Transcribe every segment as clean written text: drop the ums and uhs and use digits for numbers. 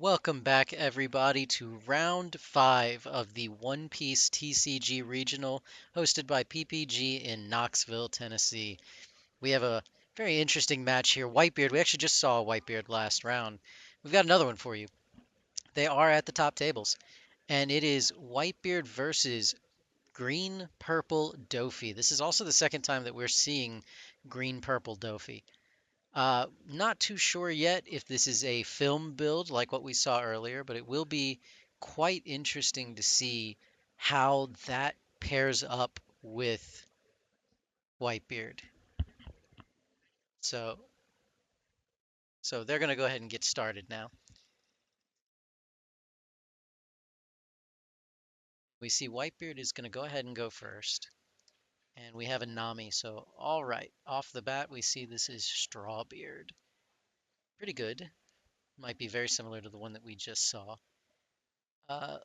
Welcome back, everybody, to round 5 of the One Piece TCG Regional hosted by PPG in Knoxville, Tennessee. We have a very interesting match here. Whitebeard, we actually just saw Whitebeard last round. We've got another one for you. They are at the top tables, and it is Whitebeard versus Green Purple Dofi. This is also the second time that we're seeing Green Purple Dofi. Not too sure yet if this is a film build like what we saw earlier, but it will be quite interesting to see how that pairs up with Whitebeard. So, so they're going to go ahead and get started now. We see Whitebeard is going to go ahead and go first. And we have a Nami, so all right. Off the bat, we see this is Strawbeard. Pretty good. Might be very similar to the one that we just saw. Uh,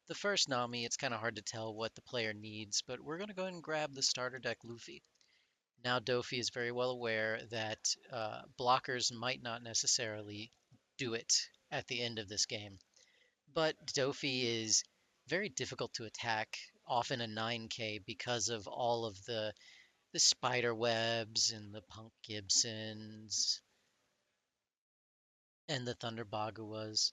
The first Nami, it's kind of hard to tell what the player needs, but we're going to go ahead and grab the starter deck Luffy. Now Dofi is very well aware that blockers might not necessarily do it at the end of this game, but Dofi is very difficult to attack, often a 9k because of all of the spider webs and the Punk Gibsons and the Thunder Baguas.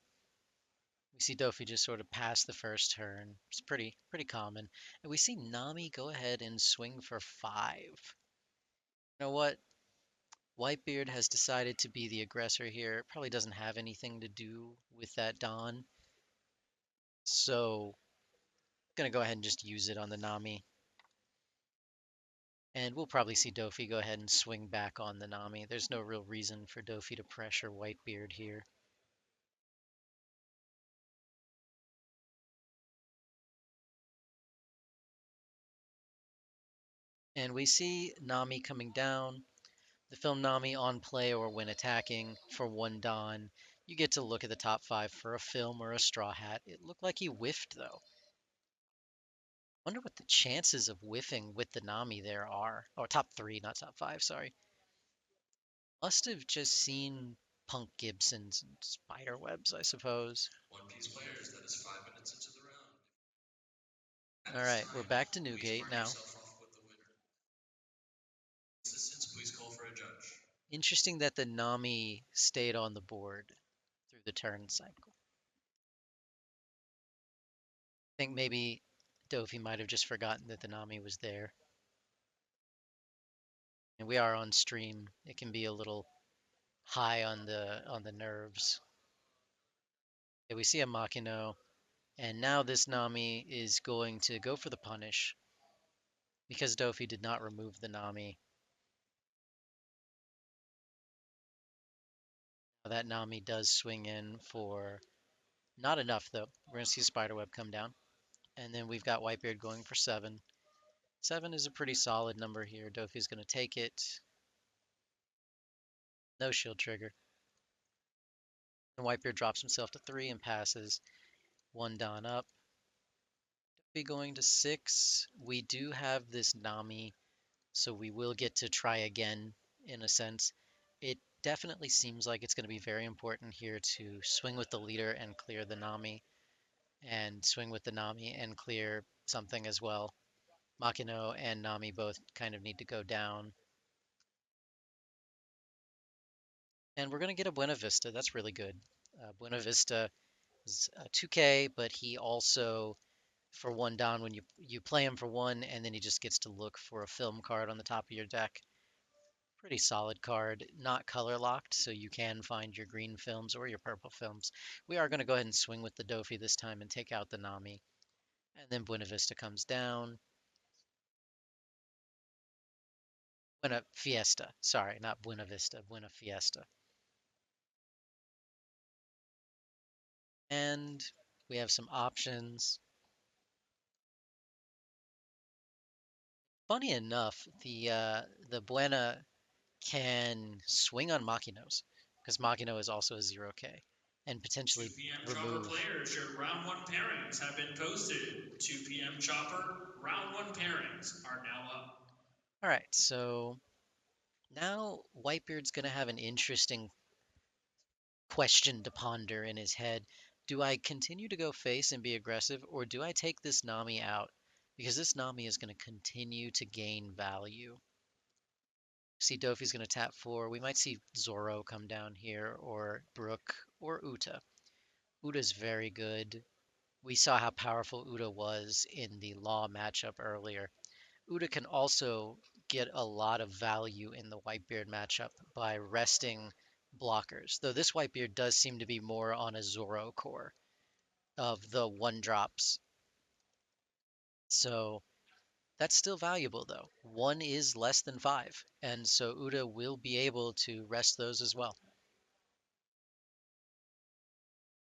We see Dofi just sort of pass the first turn. It's pretty common. And we see Nami go ahead and swing for 5. You know what? Whitebeard has decided to be the aggressor here. It probably doesn't have anything to do with that Dawn. So, gonna go ahead and just use it on the Nami. And we'll probably see Dofi go ahead and swing back on the Nami. There's no real reason for Dofi to pressure Whitebeard here. And we see Nami coming down. The film Nami on play or when attacking for 1 Dawn. You get to look at the top 5 for a film or a straw hat. It looked like he whiffed though. Wonder what the chances of whiffing with the Nami there are. Oh, top 3, not top 5, sorry. Must have just seen Punk Gibsons and spider webs, I suppose. One Piece players, that is 5 minutes into the round. All right, we're back to Newgate Mark now. yourself off with the winner. Assistants, please call for a judge. Interesting that the Nami stayed on the board through the turn cycle. I think maybe Dofi might have just forgotten that the Nami was there. And we are on stream. It can be a little high on the nerves. Yeah, we see a Makino, and now this Nami is going to go for the punish because Dofi did not remove the Nami. That Nami does swing in for not enough though. We're gonna see Spiderweb come down, and then we've got Whitebeard going for 7. 7 is a pretty solid number here. Dofi's gonna take it. No shield trigger. And Whitebeard drops himself to 3 and passes 1 Dawn up. Be going to 6. We do have this Nami, so we will get to try again in a sense. It definitely seems like it's going to be very important here to swing with the leader and clear the Nami, and swing with the Nami and clear something as well. Makino and Nami both kind of need to go down. And we're going to get a Buena Vista. That's really good. Buena Vista is 2k, but he also for 1 down when you play him for 1, and then he just gets to look for a film card on the top of your deck. Pretty solid card, not color locked, so you can find your green films or your purple films. We are going to go ahead and swing with the Dofi this time and take out the Nami. And then Buena Vista comes down. Buena Fiesta. Sorry, not Buena Vista, Buena Fiesta. And we have some options. Funny enough, the Buena can swing on Makinos because Makino is also a 0k and potentially 2 p.m. Chopper remove. players, your round 1 pairings have been posted. 2 p.m. Chopper round 1 pairings are now up. All right, so now Whitebeard's going to have an interesting question to ponder in his head. Do I continue to go face and be aggressive, or do I take this Nami out? Because this Nami is going to continue to gain value. See Dofi's going to tap 4. We might see Zoro come down here, or Brook, or Uta. Uta's very good. We saw how powerful Uta was in the Law matchup earlier. Uta can also get a lot of value in the Whitebeard matchup by resting blockers, though this Whitebeard does seem to be more on a Zoro core of the 1 drops. So that's still valuable though. 1 is less than 5, and so Uta will be able to rest those as well.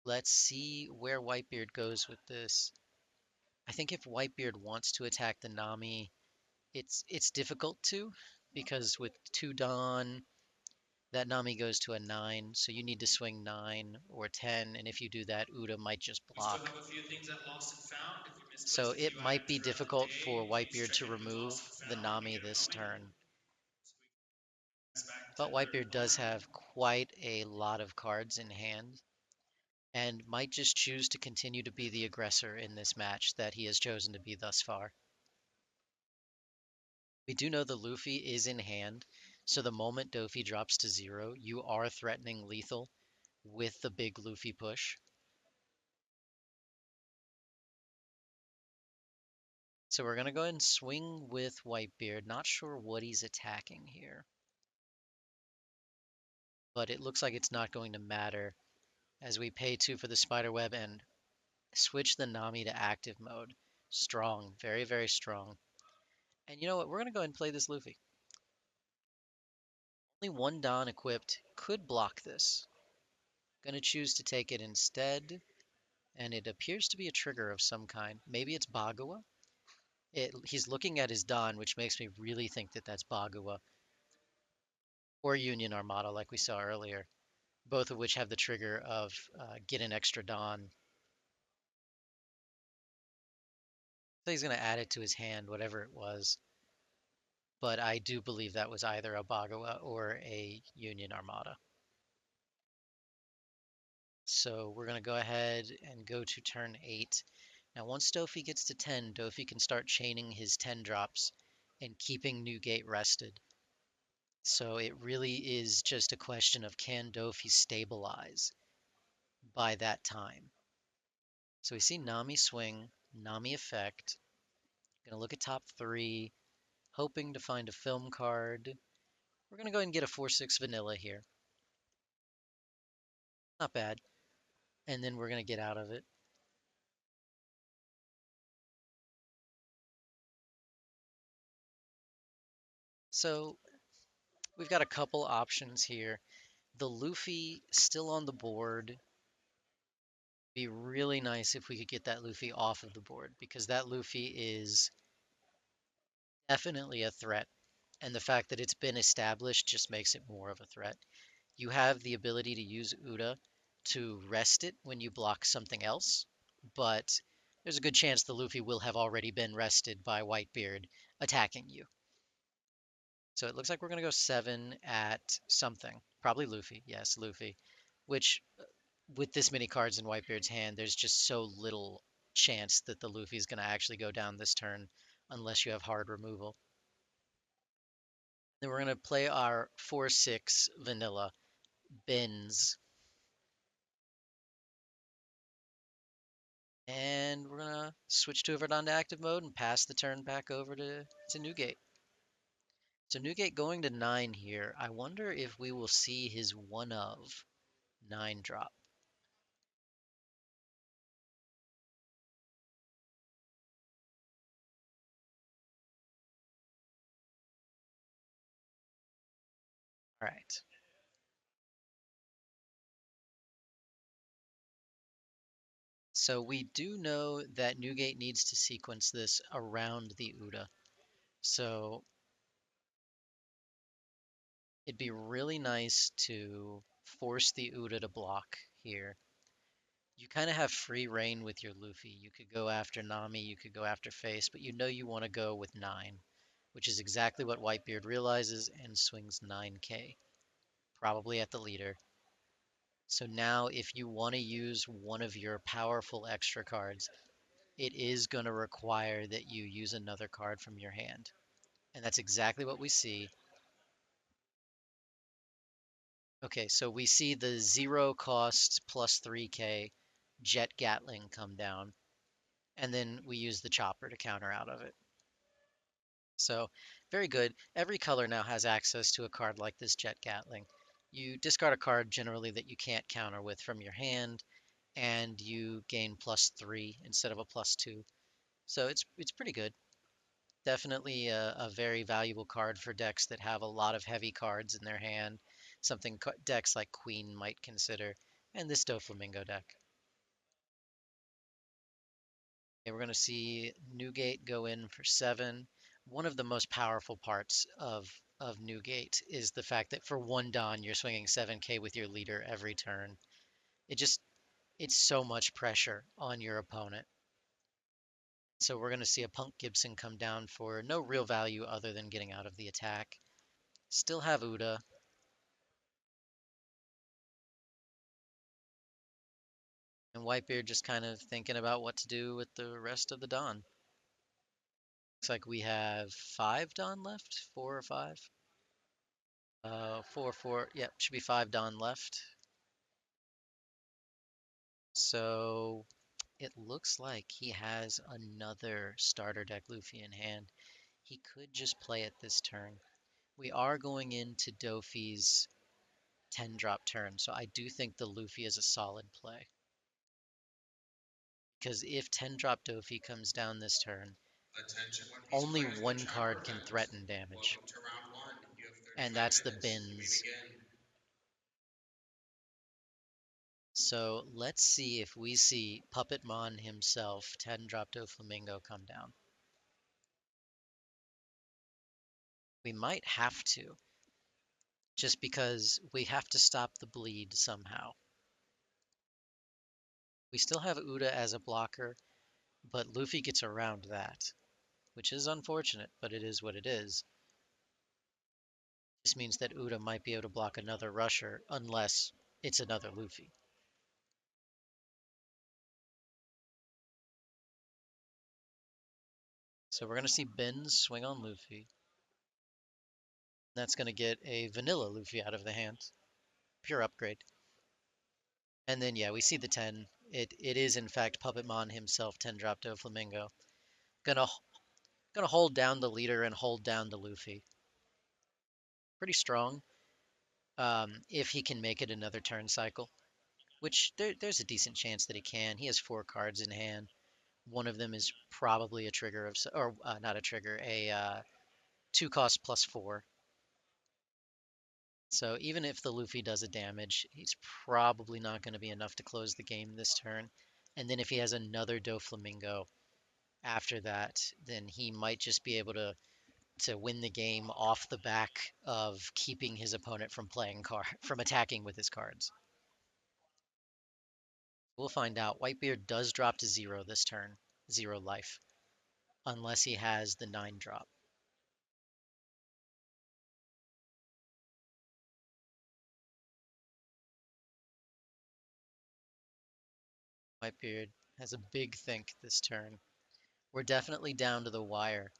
Let's see where Whitebeard goes with this. I think if Whitebeard wants to attack the Nami, it's difficult to, because with 2 Dawn, that Nami goes to a 9, so you need to swing 9 or 10, and if you do that, Uda might just We still block. have a few things at Lost and Found. If you So misplaced a it few might items be throughout the difficult day, for please Whitebeard check to in with remove Lost and the Found and Nami get it this going. turn. So we can back to But third Whitebeard does corner. have quite a lot of cards in hand, and might just choose to continue to be the aggressor in this match that he has chosen to be thus far. We do know the Luffy is in hand, so the moment Dofi drops to 0, you are threatening lethal with the big Luffy push. So we're going to go ahead and swing with Whitebeard. Not sure what he's attacking here, but it looks like it's not going to matter as we pay 2 for the spiderweb and switch the Nami to active mode. Strong, very, very strong. And you know what? We're going to go ahead and play this Luffy. Only 1 Don equipped could block this. Going to choose to take it instead, and it appears to be a trigger of some kind. Maybe it's Bagua. He's looking at his Don, which makes me really think that that's Bagua or Union Armada, like we saw earlier, both of which have the trigger of get an extra Don. So he's going to add it to his hand, whatever it was. But I do believe that was either a Bagua or a Union Armada. So we're going to go ahead and go to turn 8. Now, once Dofi gets to 10, Dofi can start chaining his 10 drops and keeping Newgate rested. So it really is just a question of can Dofi stabilize by that time. So we see Nami swing, Nami effect. Gonna look at top 3, hoping to find a film card. We're gonna go ahead and get a 4/6 vanilla here. Not bad. And then we're gonna get out of it. So we've got a couple options here. The Luffy still on the board. Be really nice if we could get that Luffy off of the board, because that Luffy is definitely a threat. And the fact that it's been established just makes it more of a threat. You have the ability to use Uda to rest it when you block something else, but there's a good chance the Luffy will have already been rested by Whitebeard attacking you. So it looks like we're going to go 7 at something. Probably Luffy. Yes, Luffy. Which, with this many cards in Whitebeard's hand, there's just so little chance that the Luffy is going to actually go down this turn unless you have hard removal. Then we're going to play our 4/6 vanilla Benz. And we're going to switch to Verdun to active mode and pass the turn back over to Newgate. So Newgate going to 9 here. I wonder if we will see his 1 of 9 drop. All right. So we do know that Newgate needs to sequence this around the Uda. So it'd be really nice to force the Uda to block here. You kind of have free reign with your Luffy. You could go after Nami, you could go after Face, but you know you want to go with 9, which is exactly what Whitebeard realizes and swings 9k, probably at the leader. So now if you want to use one of your powerful extra cards, it is going to require that you use another card from your hand. And that's exactly what we see. Okay, so we see the 0 cost plus 3k Jet Gatling come down, and then we use the chopper to counter out of it. So very good. Every color now has access to a card like this Jet Gatling. You discard a card generally that you can't counter with from your hand, and you gain +3 instead of a +2. So it's pretty good. Definitely a very valuable card for decks that have a lot of heavy cards in their hand, something decks like Queen might consider, and this Doflamingo deck. Okay, we're going to see Newgate go in for 7. One of the most powerful parts of Newgate is the fact that for 1 Don, you're swinging 7k with your leader every turn. It just, it's so much pressure on your opponent. So we're going to see a Punk Gibson come down for no real value other than getting out of the attack. Still have Uda. And Whitebeard just kind of thinking about what to do with the rest of the Don. Looks like we have 5 Don left, 4 or 5. 4. Yep, should be 5 Don left. So it looks like he has another starter deck Luffy in hand. He could just play it this turn. We are going into Dofi's 10-drop turn, so I do think the Luffy is a solid play. Because if 10-drop Dofi comes down this turn, Attention one piece only players, the one chopper card can event. threaten damage, Welcome to round one. You have and 35 that's the minutes to bins. begin. So let's see if we see Puppetmon himself, 10-drop Doflamingo, come down. We might have to, just because we have to stop the bleed somehow. We still have Uda as a blocker, but Luffy gets around that, which is unfortunate, but it is what it is. This means that Uda might be able to block another rusher unless it's another Luffy. So we're going to see Ben swing on Luffy. That's going to get a vanilla Luffy out of the hand. Pure upgrade. And then, yeah, we see the 10. It is, in fact, Puppetmon himself, 10-drop Doflamingo. Gonna, gonna hold down the leader and hold down the Luffy. Pretty strong. If he can make it another turn cycle, which there's a decent chance that he can. He has 4 cards in hand. One of them is probably a trigger of, or not a trigger, a 2 cost +4. So even if the Luffy does a damage, he's probably not going to be enough to close the game this turn. And then if he has another Doflamingo after that, then he might just be able to win the game off the back of keeping his opponent from playing from attacking with his cards. We'll find out. Whitebeard does drop to 0 this turn, 0 life, unless he has the 9 drop. Whitebeard has a big think this turn. We're definitely down to the wire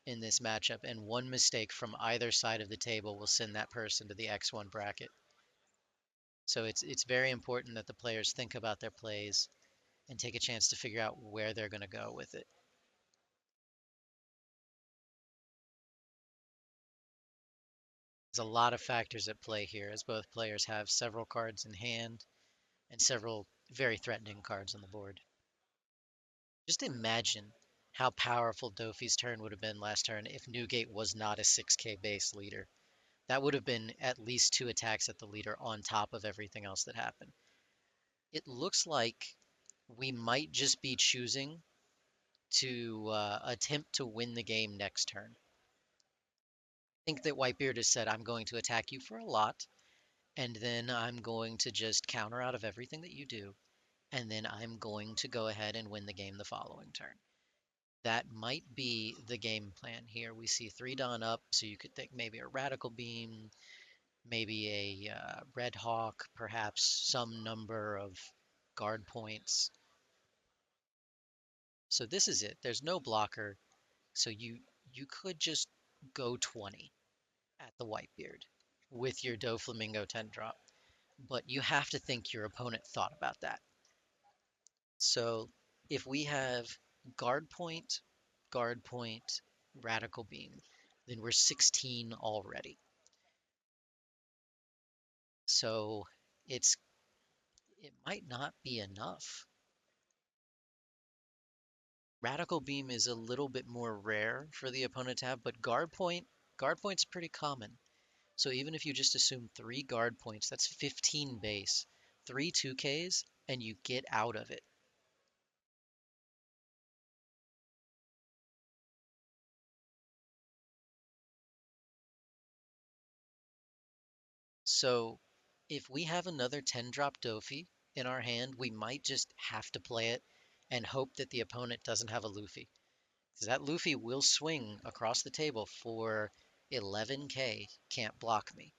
in this matchup, and one mistake from either side of the table will send that person to the X1 bracket. So it's very important that the players think about their plays and take a chance to figure out where they're going to go with it. There's a lot of factors at play here, as both players have several cards in hand and several very threatening cards on the board. Just imagine how powerful Dofi's turn would have been last turn if Newgate was not a 6k base leader. That would have been at least 2 attacks at the leader on top of everything else that happened. It looks like we might just be choosing to attempt to win the game next turn. I think that Whitebeard has said, I'm going to attack you for a lot, and then I'm going to just counter out of everything that you do, and then I'm going to go ahead and win the game the following turn. That might be the game plan here. We see 3 Dawn up, so you could think maybe a Radical Beam, maybe a Red Hawk, perhaps some number of guard points. So this is it. There's no blocker, so you could just go 20 at the Whitebeard with your Doflamingo 10 drop, but you have to think your opponent thought about that. So if we have guard point, guard point, radical beam, then we're 16 already. So it might not be enough. Radical beam is a little bit more rare for the opponent to have, but guard point's pretty common. So even if you just assume 3 guard points, that's 15 base, 3 2Ks, and you get out of it. So if we have another 10 drop Dofi in our hand, we might just have to play it and hope that the opponent doesn't have a Luffy. Because that Luffy will swing across the table for 11K, can't block me.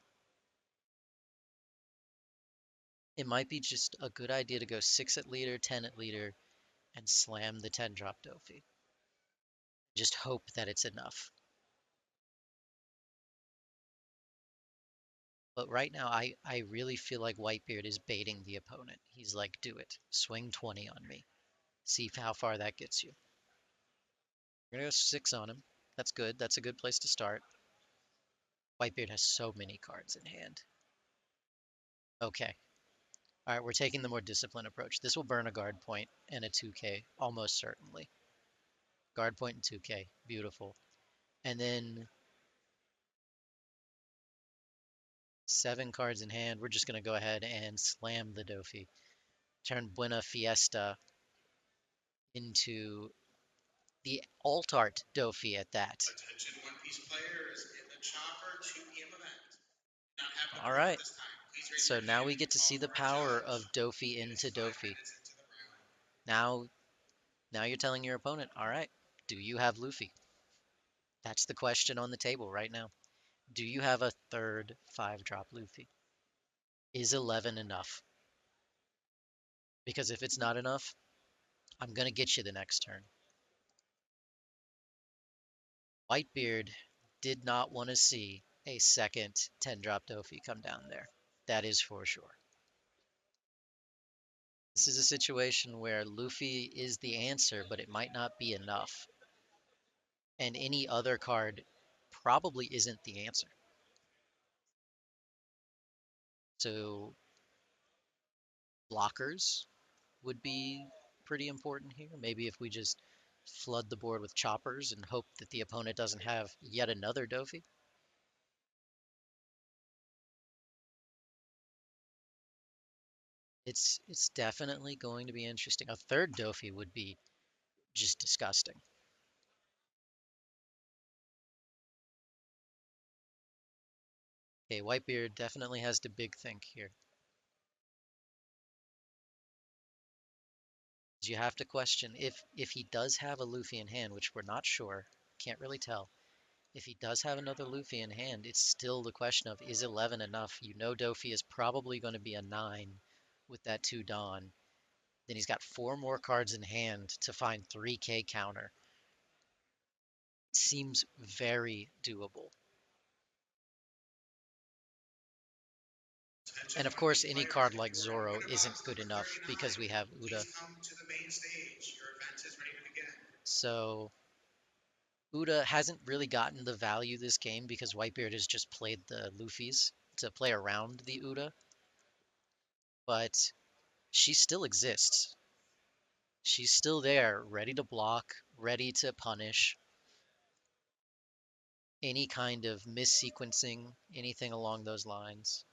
It might be just a good idea to go 6 at leader, 10 at leader, and slam the 10 drop Dofi. Just hope that it's enough. But right now, I really feel like Whitebeard is baiting the opponent. He's like, do it. Swing 20 on me. See how far that gets you. We're going to go 6 on him. That's good. That's a good place to start. Whitebeard has so many cards in hand. Okay. All right, we're taking the more disciplined approach. This will burn a guard point and a 2K, almost certainly. Guard point and 2K. Beautiful. And then 7 cards in hand. We're just going to go ahead and slam the Dofi. Turn Buena Fiesta into the alt art Dofi at that. Attention One Piece players in the Chopper 2 p.m. event. Not have the All room right. at this time. Please raise So your now hand we if you get to see call the for a power judge. of Dofi It is into 5 Dofi. minutes into the room. Now now you're telling your opponent, all right, do you have Luffy? That's the question on the table right now. Do you have a third 5-drop Luffy? Is 11 enough? Because if it's not enough, I'm going to get you the next turn. Whitebeard did not want to see a second 10-drop Dofi come down there. That is for sure. This is a situation where Luffy is the answer, but it might not be enough. And any other card probably isn't the answer. So blockers would be pretty important here. Maybe if we just flood the board with choppers and hope that the opponent doesn't have yet another Dofi. It's definitely going to be interesting. A third Dofi would be just disgusting. Okay, Whitebeard definitely has the big think here. You have to question if he does have a Luffy in hand, which we're not sure, can't really tell. If he does have another Luffy in hand, it's still the question of is 11 enough? You know Dofi is probably going to be a 9 with that 2 Dawn. Then he's got 4 more cards in hand to find 3K counter. Seems very doable. Attention And of One course, Piece any players, card if like you are in Zoro winner isn't box good number enough 39, because we have please Uda. come to the main stage. Your event is ready to begin. So Uda hasn't really gotten the value this game because Whitebeard has just played the Luffy's to play around the Uda, but she still exists. She's still there, ready to block, ready to punish any kind of missequencing, anything along those lines.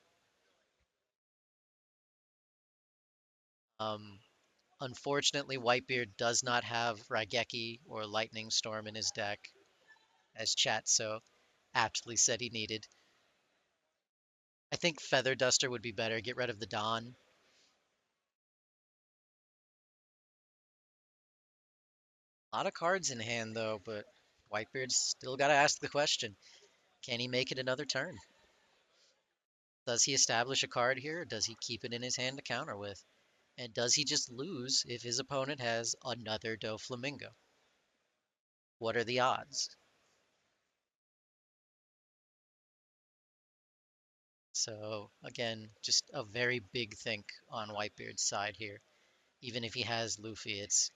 Um, Unfortunately, Whitebeard does not have Raigeki or Lightning Storm in his deck, as chat so aptly said he needed. I think Feather Duster would be better. Get rid of the Dawn. A lot of cards in hand, though, but Whitebeard's still got to ask the question. Can he make it another turn? Does he establish a card here, or does he keep it in his hand to counter with? And does he just lose if his opponent has another Doflamingo? What are the odds? So again, just a very big think on Whitebeard's side here. Even if he has Luffy, it's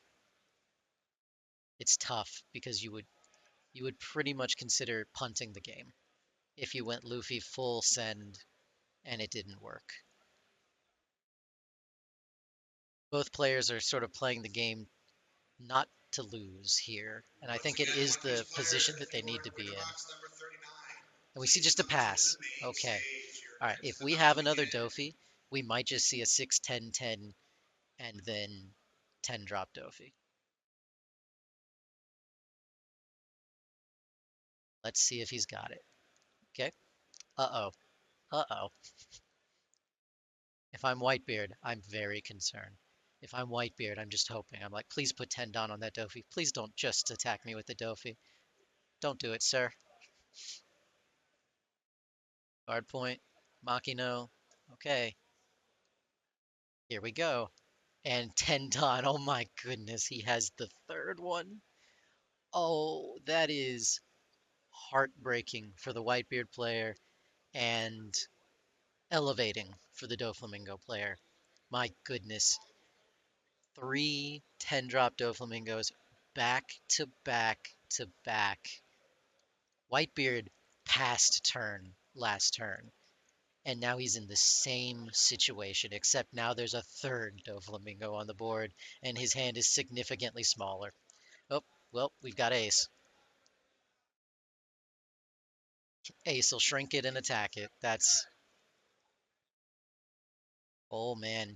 tough because you would pretty much consider punting the game if you went Luffy full send and it didn't work. Both players are sort of playing the game not to lose here, and I think it is the position that they need to be in. And we see just a pass. Okay. All right. If we have another Dofi, we might just see a 6-10-10 and then 10 drop Dofi. Let's see if he's got it. Okay. Uh-oh. Uh-oh. If I'm Whitebeard, I'm very concerned. If I'm Whitebeard, I'm just hoping. I'm like, please put 10 down on that Dofi. Please don't just attack me with the Dofi. Don't do it, sir. Guard point. Makino. Okay. Here we go. And 10 Don. Oh my goodness. He has the third one. Oh, that is heartbreaking for the Whitebeard player and elevating for the Doflamingo player. My goodness. 3 10-drop Doflamingos back to back to back. Whitebeard passed turn last turn, and now he's in the same situation, except now there's a third Doflamingo on the board, and his hand is significantly smaller. Oh, well, we've got Ace. Ace will shrink it and attack it. That's, oh man.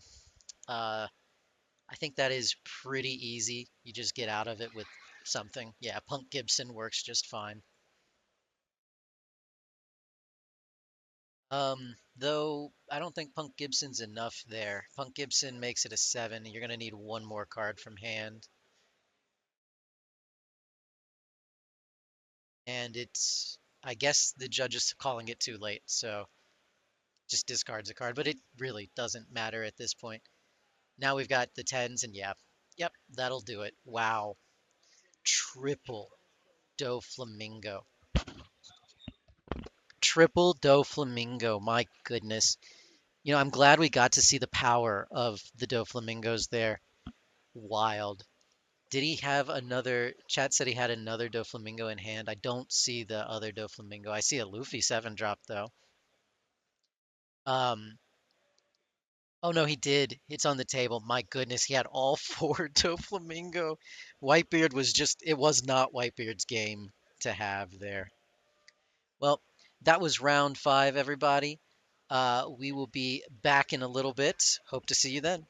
I think that is pretty easy. You just get out of it with something. Yeah, Punk Gibson works just fine. Though I don't think Punk Gibson's enough there. Punk Gibson makes it a 7. You're gonna need one more card from hand. And it's, I guess the judge is calling it too late, so just discards a card, but it really doesn't matter at this point. Now we've got the 10s, and yeah, yep, that'll do it. Wow. Triple Doflamingo. Triple Doflamingo, my goodness. I'm glad we got to see the power of the Doflamingos there. Wild. Did he have another? Chat said he had another Doflamingo in hand. I don't see the other Doflamingo. I see a Luffy 7 drop though. Um, oh no, he did. It's on the table. My goodness, he had all four Doflamingo. Whitebeard was just, it was not Whitebeard's game to have there. Well, that was round 5, everybody. We will be back in a little bit. Hope to see you then.